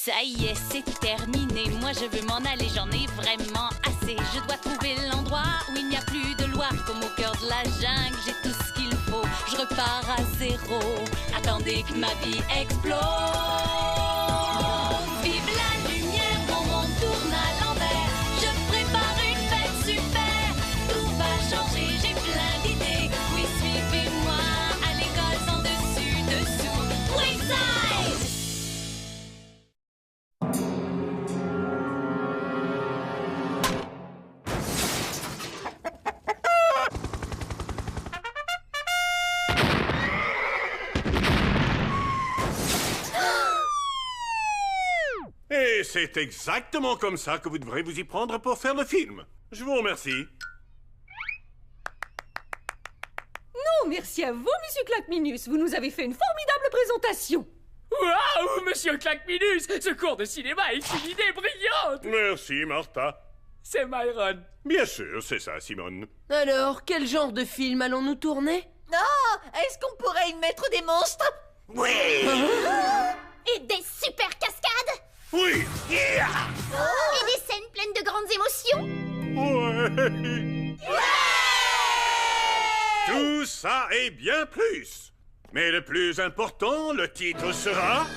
Ça y est, c'est terminé. Moi, je veux m'en aller, j'en ai vraiment assez. Je dois trouver l'endroit où il n'y a plus de loi. Comme au cœur de la jungle, j'ai tout ce qu'il faut. Je repars à zéro. Attendez que ma vie explose. Vive la lumière, mon monde tourne à l'envers. Je prépare une fête super. Tout va changer, j'ai plein d'idées. Oui, suivez-moi à l'école sans dessus dessous. Wayside! Et c'est exactement comme ça que vous devrez vous y prendre pour faire le film. Je vous remercie. Non, merci à vous, Monsieur Claqueminus. Vous nous avez fait une formidable présentation. Waouh, Monsieur Claqueminus, ce cours de cinéma est une idée brillante. Merci, Martha. C'est Myron. Bien sûr, c'est ça, Simone. Alors, quel genre de film allons-nous tourner? Est-ce qu'on pourrait y mettre des monstres? Oui! Et des super cascades. Oui! Yeah! Et des scènes pleines de grandes émotions. Ouais! Tout ça et bien plus. Mais le plus important, le titre sera...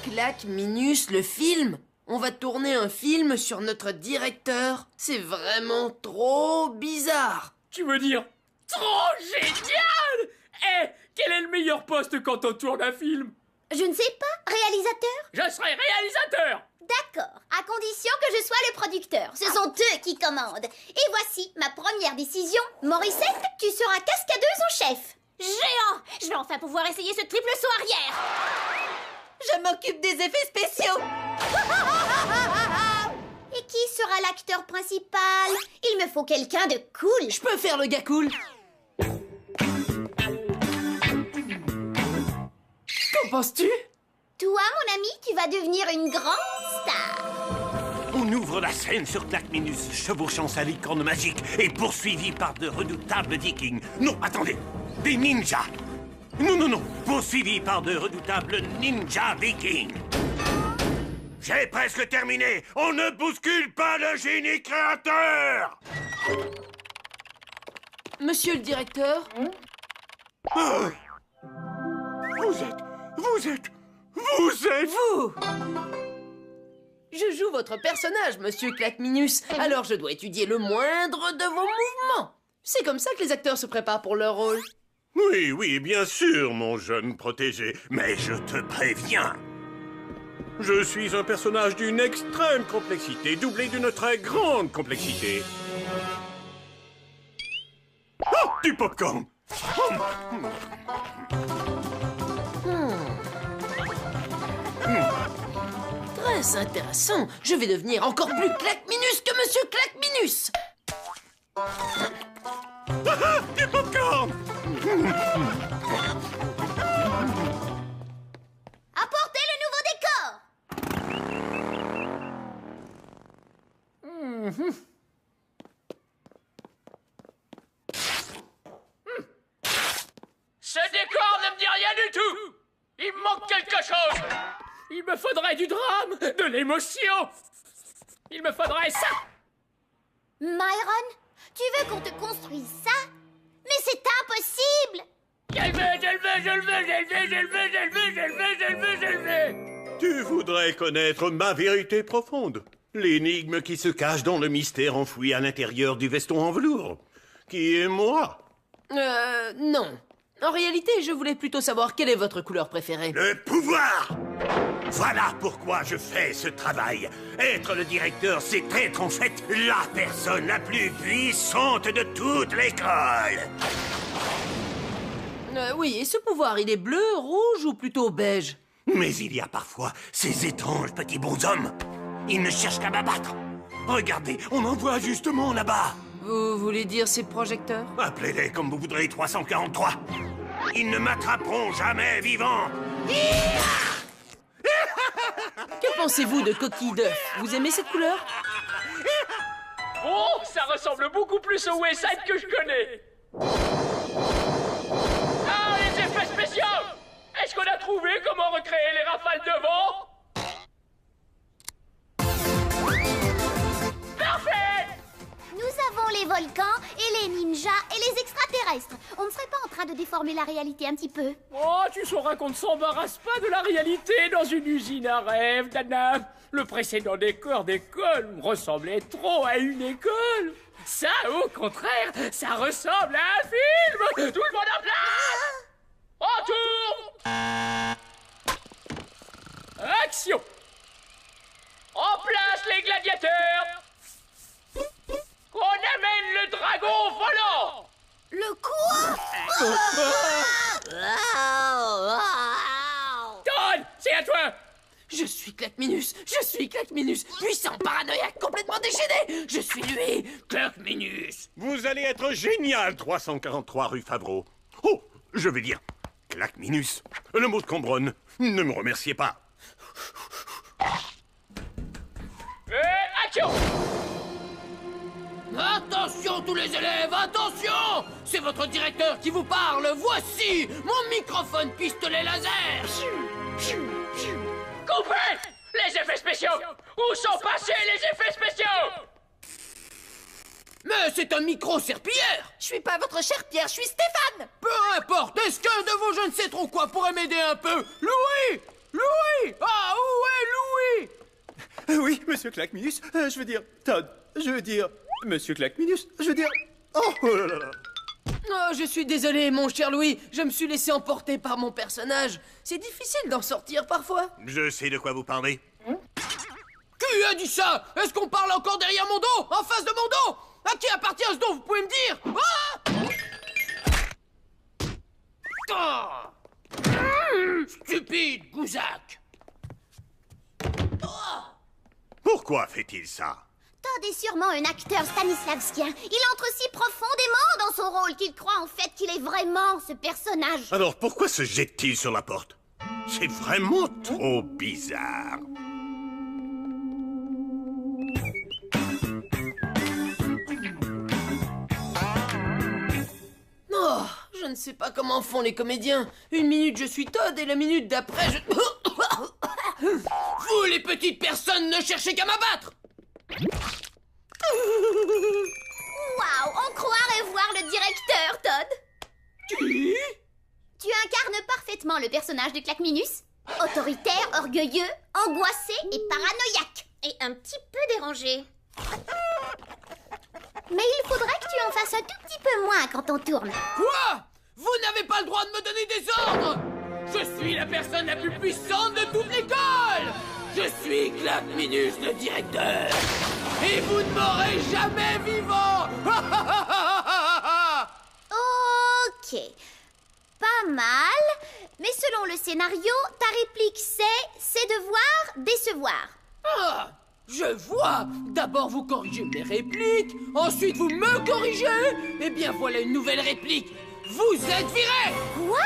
Claqueminus, le film? On va tourner un film sur notre directeur? C'est vraiment trop bizarre. Tu veux dire trop génial? Eh, quel est le meilleur poste quand on tourne un film? Je ne sais pas, réalisateur? Je serai réalisateur. D'accord, à condition que je sois le producteur. Ce sont eux qui commandent. Et voici ma première décision. Morissette, tu seras cascadeuse en chef. Géant! Je vais enfin pouvoir essayer ce triple saut arrière. Je m'occupe des effets spéciaux. Et qui sera l'acteur principal? Il me faut quelqu'un de cool. Je peux faire le gars cool. Qu'en penses-tu? Toi, mon ami, tu vas devenir une grande star. On ouvre la scène sur Claqueminus, chevauchant sa licorne magique et poursuivi par de redoutables vikings. Non, attendez, des ninjas. Non, poursuivi par de redoutables ninjas vikings. J'ai presque terminé. On ne bouscule pas le génie créateur. Monsieur le directeur? Oh. Vous êtes... Vous! Je joue votre personnage, Monsieur Claqueminus, alors je dois étudier le moindre de vos mouvements. C'est comme ça que les acteurs se préparent pour leur rôle. Oui, bien sûr, mon jeune protégé. Mais je te préviens. Je suis un personnage d'une extrême complexité, doublé d'une très grande complexité. Oh, du popcorn! Très intéressant. Je vais devenir encore plus Claqueminus que Monsieur Claqueminus. Du popcorn! Apportez le nouveau décor. Ce décor ne me dit rien du tout. Il me manque quelque chose. Il me faudrait du drame, de l'émotion. Il me faudrait ça. Myron, tu veux qu'on te construise ça? Mais c'est impossible. Je le veux. Tu voudrais connaître ma vérité profonde. L'énigme qui se cache dans le mystère enfoui à l'intérieur du veston en velours. Qui est moi? Non. En réalité, je voulais plutôt savoir quelle est votre couleur préférée. Le pouvoir! Voilà pourquoi je fais ce travail. Être le directeur, c'est être en fait la personne la plus puissante de toute l'école. Oui, et ce pouvoir, il est bleu, rouge ou plutôt beige? Mais il y a parfois ces étranges petits bonshommes. Ils ne cherchent qu'à m'abattre. Regardez, on en voit justement là-bas. Vous voulez dire ces projecteurs? Appelez-les comme vous voudrez 343. Ils ne m'attraperont jamais vivant. Que pensez-vous de coquille d'œuf? Vous aimez cette couleur? Oh, ça ressemble beaucoup plus au Wayside que je connais. Ah, les effets spéciaux! Est-ce qu'on a trouvé comment recréer les rafales de vent? les volcans et les ninjas et les extraterrestres. On ne serait pas en train de déformer la réalité un petit peu? Oh, tu sauras qu'on ne s'embarrasse pas de la réalité dans une usine à rêve, Dana. Le précédent décor d'école ressemblait trop à une école. Ça, au contraire, ça ressemble à un film. Tout le monde en place. En tour. Action. En place les gladiateurs. On amène le dragon volant. Le quoi? Todd, c'est à toi. Je suis Claqueminus, puissant, paranoïaque, complètement déchaîné. Je suis lui, Claqueminus. Vous allez être génial, 343 rue Favreau. Oh, je vais dire Claqueminus. Le mot de Combronne. Ne me remerciez pas. Action. Attention tous les élèves, attention! C'est votre directeur qui vous parle, voici mon microphone pistolet laser! Coupez les effets spéciaux. Où sont passés les effets spéciaux? Mais c'est un micro-serpillière! Je suis pas votre cher Pierre, je suis Stéphane. Peu importe, est-ce qu'un de vos je ne sais trop quoi pourrait m'aider un peu? Louis! Louis! Ah, où est Louis? Oui, monsieur Claqueminus, je veux dire, Todd, je veux dire, monsieur Claqueminus, je veux dire... Oh là là là. Oh, je suis désolé, mon cher Louis, je me suis laissé emporter par mon personnage. C'est difficile d'en sortir parfois. Je sais de quoi vous parlez. Qui a dit ça? Est-ce qu'on parle encore derrière mon dos? En face de mon dos? À qui appartient ce don, vous pouvez me dire? Ah! Stupide Gouzac! Pourquoi fait-il ça? Todd est sûrement un acteur stanislavskien. Il entre si profondément dans son rôle qu'il croit en fait qu'il est vraiment ce personnage. Alors pourquoi se jette-t-il sur la porte? C'est vraiment trop bizarre. Oh, je ne sais pas comment font les comédiens. Une minute je suis Todd et la minute d'après je... Vous les petites personnes ne cherchez qu'à m'abattre! Waouh, on croirait voir le directeur, Todd. Qui? Tu incarnes parfaitement le personnage de Claqueminus. Autoritaire, orgueilleux, angoissé et paranoïaque. Et un petit peu dérangé. Mais il faudrait que tu en fasses un tout petit peu moins quand on tourne. Quoi? Vous n'avez pas le droit de me donner des ordres! Je suis la personne la plus puissante de toute l'école! Je suis Claqueminus, le directeur! Et vous ne m'aurez jamais vivant! Ok. Pas mal. Mais selon le scénario, ta réplique c'est devoir décevoir. Ah, je vois! D'abord vous corrigez mes répliques, ensuite vous me corrigez! Eh bien voilà une nouvelle réplique! Vous êtes viré! Quoi?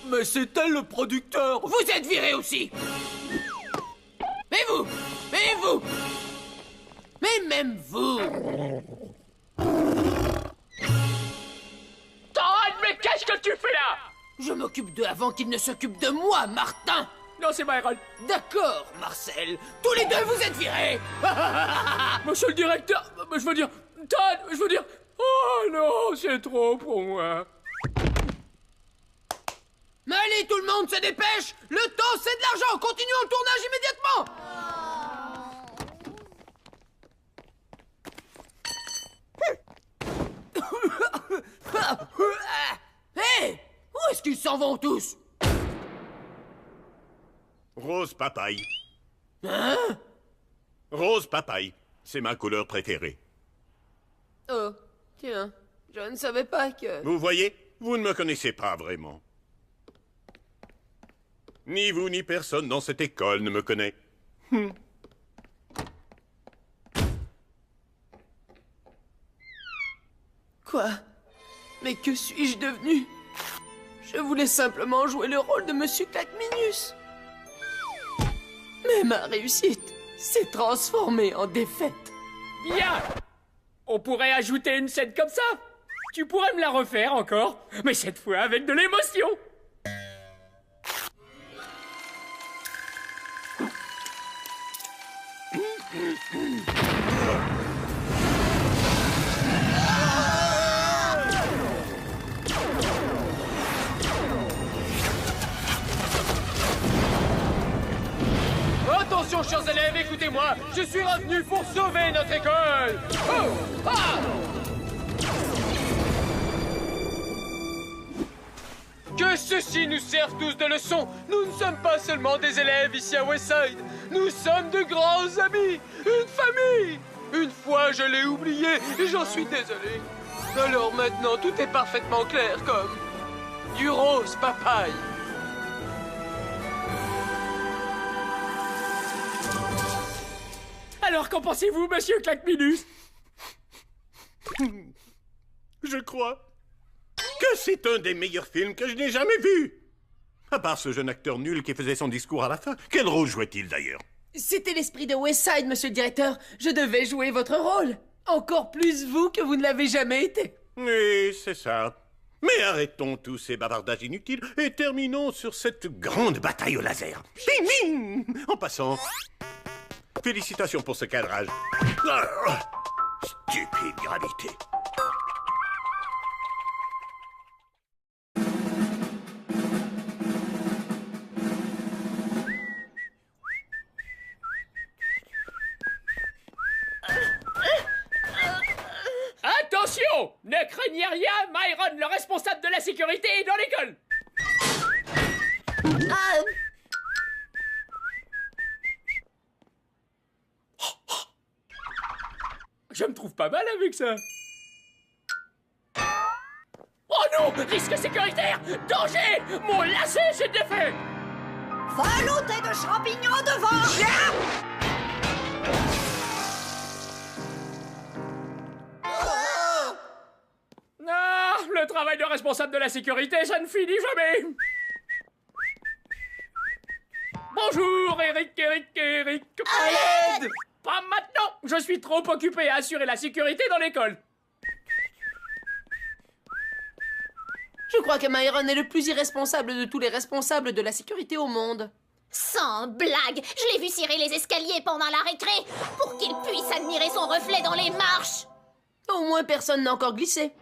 Mais c'est elle le producteur! Vous êtes viré aussi! Et vous! Et vous! Mais même vous! Todd, mais qu'est-ce que tu fais là? Je m'occupe d'eux avant qu'ils ne s'occupent de moi, Martin! Non, c'est Myron. D'accord, Marcel! Tous les deux vous êtes virés! Monsieur le directeur, je veux dire... Todd, je veux dire... Oh non, c'est trop pour moi. Mais allez, tout le monde se dépêche! Le temps, c'est de l'argent! Continuons le tournage immédiatement! Hé! Où est-ce qu'ils s'en vont tous? Rose papaye. Hein? Rose papaye. C'est ma couleur préférée. Oh, tiens, je ne savais pas que... Vous voyez, vous ne me connaissez pas vraiment. Ni vous ni personne dans cette école ne me connaît. Quoi? Mais que suis-je devenu? Je voulais simplement jouer le rôle de Monsieur Claqueminus. Mais ma réussite s'est transformée en défaite. Bien. On pourrait ajouter une scène comme ça. Tu pourrais me la refaire encore, mais cette fois avec de l'émotion. Attention, chers élèves, écoutez-moi. Je suis revenu pour sauver notre école. Oh! Ah! Que ceci nous serve tous de leçon. Nous ne sommes pas seulement des élèves ici à Westside. Nous sommes de grands amis, une famille. Une fois, je l'ai oublié et j'en suis désolé. Alors maintenant, tout est parfaitement clair comme du rose papaye. Alors, qu'en pensez-vous, monsieur Claqueminus? Je crois que c'est un des meilleurs films que je n'ai jamais vu. À part ce jeune acteur nul qui faisait son discours à la fin. Quel rôle jouait-il d'ailleurs? C'était l'esprit de Westside, monsieur le directeur. Je devais jouer votre rôle. Encore plus vous que vous ne l'avez jamais été. Oui, c'est ça. Mais arrêtons tous ces bavardages inutiles et terminons sur cette grande bataille au laser. Bing, bing! En passant, félicitations pour ce cadrage. Ah, stupide gravité. Attention! Ne craignez rien, Myron, le responsable de la sécurité, est dans l'école. Je me trouve pas mal avec ça. Oh non! Risque sécuritaire! Danger! Mon lacet s'est défait! Velouté de champignons devant. Ah, le travail de responsable de la sécurité, ça ne finit jamais. Bonjour, Eric. À l'aide! Pas maintenant! Je suis trop occupé à assurer la sécurité dans l'école. Je crois que Myron est le plus irresponsable de tous les responsables de la sécurité au monde. Sans blague, je l'ai vu cirer les escaliers pendant la récré pour qu'il puisse admirer son reflet dans les marches. Au moins, personne n'a encore glissé.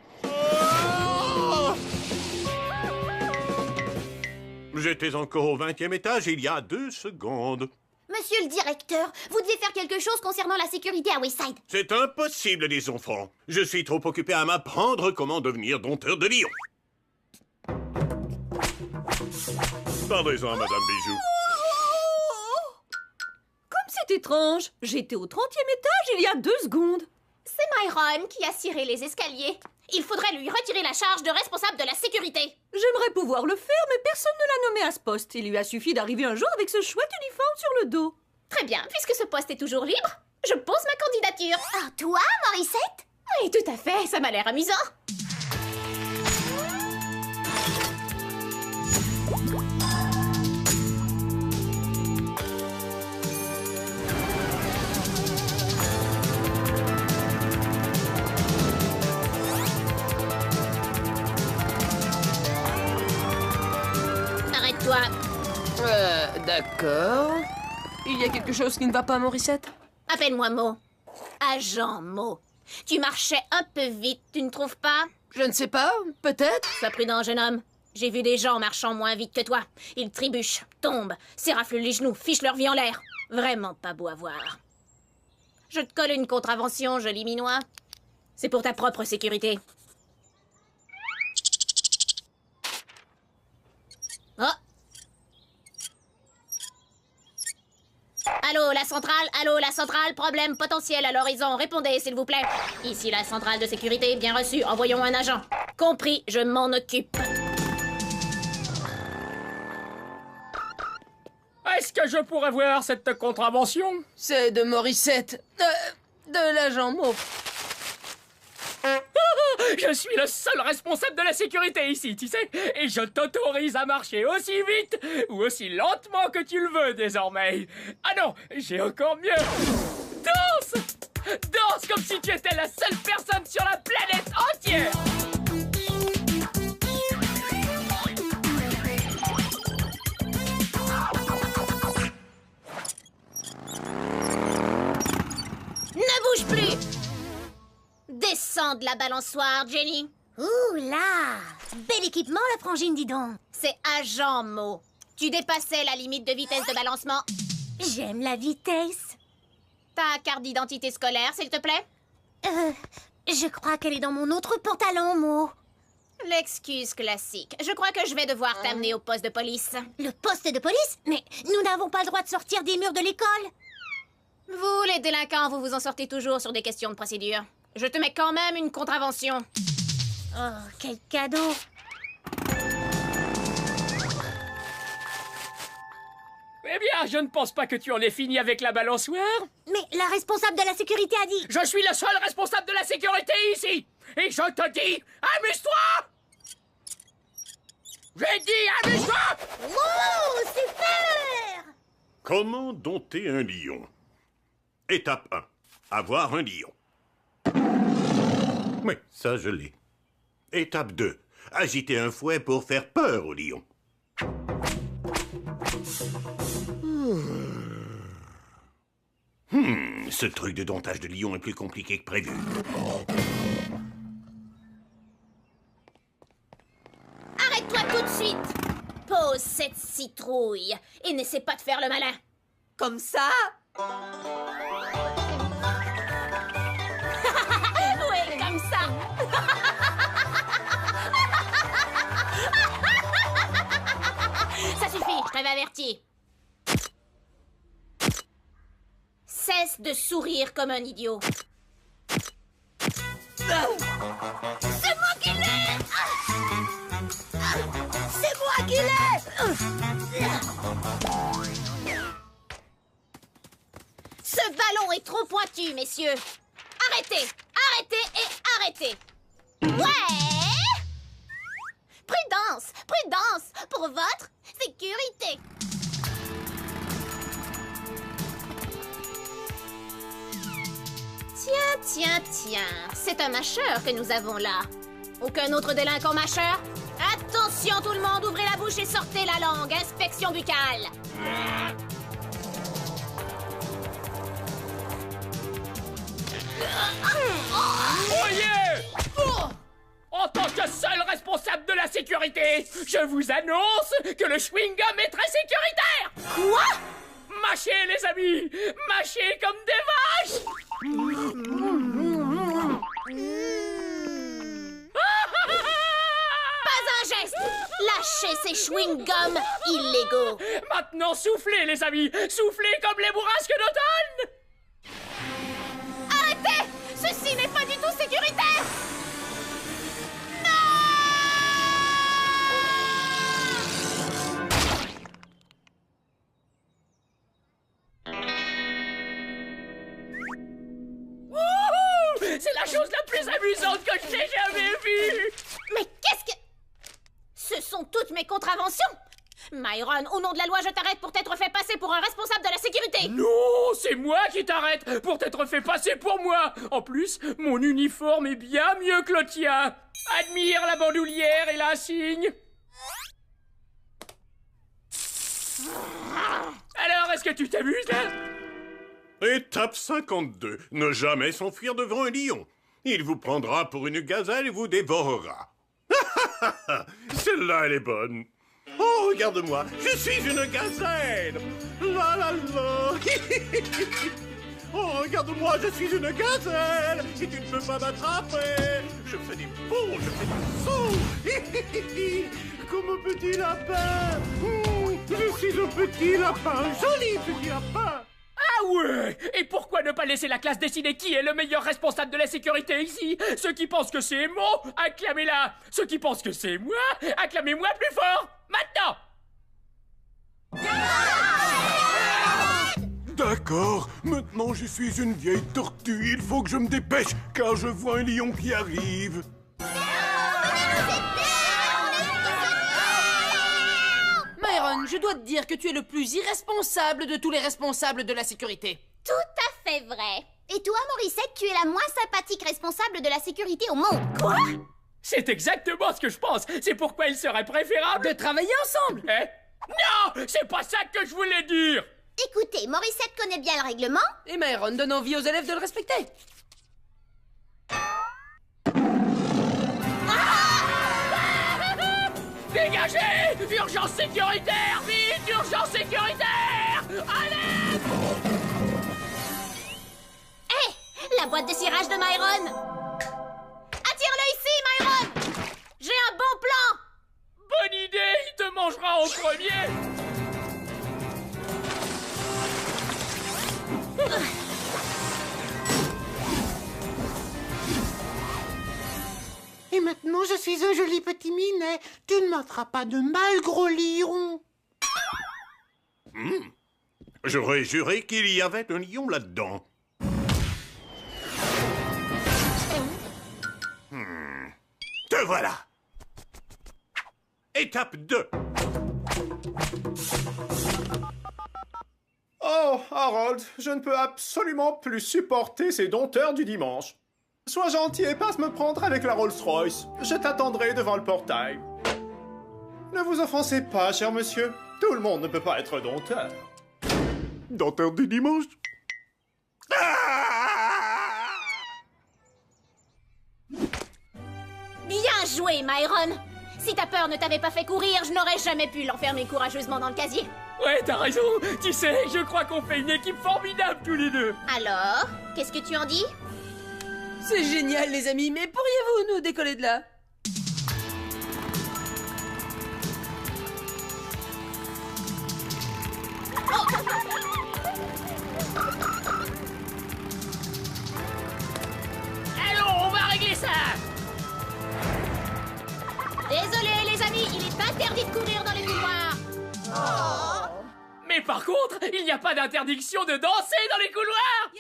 J'étais encore au 20e étage il y a 2 secondes. Monsieur le directeur, vous devez faire quelque chose concernant la sécurité à Westside. C'est impossible, les enfants. Je suis trop occupé à m'apprendre comment devenir dompteur de lion. Parlez-en à Madame Bijou. Comme c'est étrange. J'étais au 30e étage il y a 2 secondes. C'est Myron qui a ciré les escaliers. Il faudrait lui retirer la charge de responsable de la sécurité. J'aimerais pouvoir le faire, mais personne ne l'a nommé à ce poste. Il lui a suffi d'arriver un jour avec ce chouette uniforme sur le dos. Très bien, puisque ce poste est toujours libre, je pose ma candidature. Ah, toi, Morissette? Oui, tout à fait, ça m'a l'air amusant. Arrête-toi. D'accord. Il y a quelque chose qui ne va pas, Morissette? Appelle-moi Mo. Agent Mo. Tu marchais un peu vite, tu ne trouves pas? Je ne sais pas, peut-être. Sois prudent, jeune homme. J'ai vu des gens marchant moins vite que toi. Ils trébuchent, tombent, s'éraflent les genoux, fichent leur vie en l'air. Vraiment pas beau à voir. Je te colle une contravention, joli minois. C'est pour ta propre sécurité. Oh! Allô, la centrale, problème potentiel à l'horizon, répondez s'il vous plaît. Ici la centrale de sécurité, bien reçu, envoyons un agent. Compris, je m'en occupe. Est-ce que je pourrais voir cette contravention? C'est de Morissette. De l'agent Mo. Je suis le seul responsable de la sécurité ici, tu sais, et je t'autorise à marcher aussi vite ou aussi lentement que tu le veux désormais. Ah non, j'ai encore mieux. Danse! Danse comme si tu étais la seule personne sur la planète entière. Ne bouge plus! Descends Tends la balançoire, Jenny. Ouh là! Bel équipement, la frangine, dis donc. C'est agent Mo. Tu dépassais la limite de vitesse de balancement. J'aime la vitesse. Ta carte d'identité scolaire, s'il te plaît? Je crois qu'elle est dans mon autre pantalon, Mo. L'excuse classique. Je crois que je vais devoir t'amener au poste de police. Le poste de police? Mais nous n'avons pas le droit de sortir des murs de l'école. Vous, les délinquants, vous vous en sortez toujours sur des questions de procédure. Je te mets quand même une contravention. Oh, quel cadeau. Eh bien, je ne pense pas que tu en aies fini avec la balançoire. Mais la responsable de la sécurité a dit... Je suis le seul responsable de la sécurité ici. Et je te dis, amuse-toi! J'ai dit, amuse-toi! Wow, super! Comment dompter un lion? Étape 1. Avoir un lion. Oui, ça je l'ai. Étape 2. Agiter un fouet pour faire peur au lion. Ce truc de domptage de lion est plus compliqué que prévu. Arrête-toi tout de suite! Pose cette citrouille et n'essaie pas de faire le malin. Comme ça? Oui, comme ça! Ça suffit, je t'avais averti. Cesse de sourire comme un idiot. C'est moi qui l'ai! C'est moi qui l'ai! Ce ballon est trop pointu, messieurs. Arrêtez, arrêtez et arrêtez. Ouais! Prudence, prudence, pour votre sécurité. Tiens, c'est un mâcheur que nous avons là. Aucun autre délinquant mâcheur? Attention tout le monde, ouvrez la bouche et sortez la langue. Inspection buccale. Oyez! En tant que seul responsable de la sécurité, je vous annonce que le chewing-gum est très sécuritaire! Quoi? Mâchez, les amis! Mâchez comme des vaches! Pas un geste! Lâchez ces chewing-gums illégaux! Maintenant, soufflez, les amis! Soufflez comme les bourrasques d'automne! Arrêtez! Ceci n'est pas du tout sécuritaire! C'est la chose la plus amusante que j'ai jamais vue! Mais qu'est-ce que... Ce sont toutes mes contraventions! Myron, au nom de la loi, je t'arrête pour t'être fait passer pour un responsable de la sécurité! Non, c'est moi qui t'arrête pour t'être fait passer pour moi! En plus, mon uniforme est bien mieux que le tien! Admire la bandoulière et l'insigne! Alors, est-ce que tu t'amuses, là? Étape 52. Ne jamais s'enfuir devant un lion. Il vous prendra pour une gazelle et vous dévorera. Celle-là, elle est bonne. Oh, regarde-moi, je suis une gazelle. La la la. Oh, regarde-moi, je suis une gazelle. Et tu ne peux pas m'attraper. Je fais des bonds, je fais des sauts. Comme un petit lapin. Je suis un petit lapin, joli petit lapin. Ah ouais! Et pourquoi ne pas laisser la classe décider qui est le meilleur responsable de la sécurité ici? Ceux qui pensent que c'est Mo, acclamez-la! Ceux qui pensent que c'est moi, acclamez-moi plus fort! Maintenant! D'accord, maintenant je suis une vieille tortue. Il faut que je me dépêche, car je vois un lion qui arrive. Myron, je dois te dire que tu es le plus irresponsable de tous les responsables de la sécurité. Tout à fait vrai. Et toi, Morissette, tu es la moins sympathique responsable de la sécurité au monde. Quoi? C'est exactement ce que je pense. C'est pourquoi il serait préférable De travailler ensemble. Hein? Non! C'est pas ça que je voulais dire! Écoutez, Morissette connaît bien le règlement. Et Myron donne envie aux élèves de le respecter. Dégagez! Urgence sécuritaire! Vite! Urgence sécuritaire! Allez! Hé! La boîte de cirage de Myron! Attire-le ici, Myron! J'ai un bon plan! Bonne idée! Il te mangera en premier! Et maintenant, je suis un joli petit minet. Tu ne m'attrapes pas de mal, gros lion. J'aurais juré qu'il y avait un lion là-dedans. Te voilà. Étape 2. Oh, Harold, je ne peux absolument plus supporter ces dompteurs du dimanche. Sois gentil et passe me prendre avec la Rolls-Royce. Je t'attendrai devant le portail. Ne vous offensez pas, cher monsieur. Tout le monde ne peut pas être dompteur. Dompteur du dimanche. Bien joué, Myron! Si ta peur ne t'avait pas fait courir, je n'aurais jamais pu l'enfermer courageusement dans le casier. Ouais, t'as raison. Tu sais, je crois qu'on fait une équipe formidable tous les deux. Alors, qu'est-ce que tu en dis? C'est génial, les amis, mais pourriez-vous nous décoller de là? Allons, on va régler ça. Désolé, les amis, il est interdit de courir dans les couloirs. Mais par contre, il n'y a pas d'interdiction de danser dans les couloirs.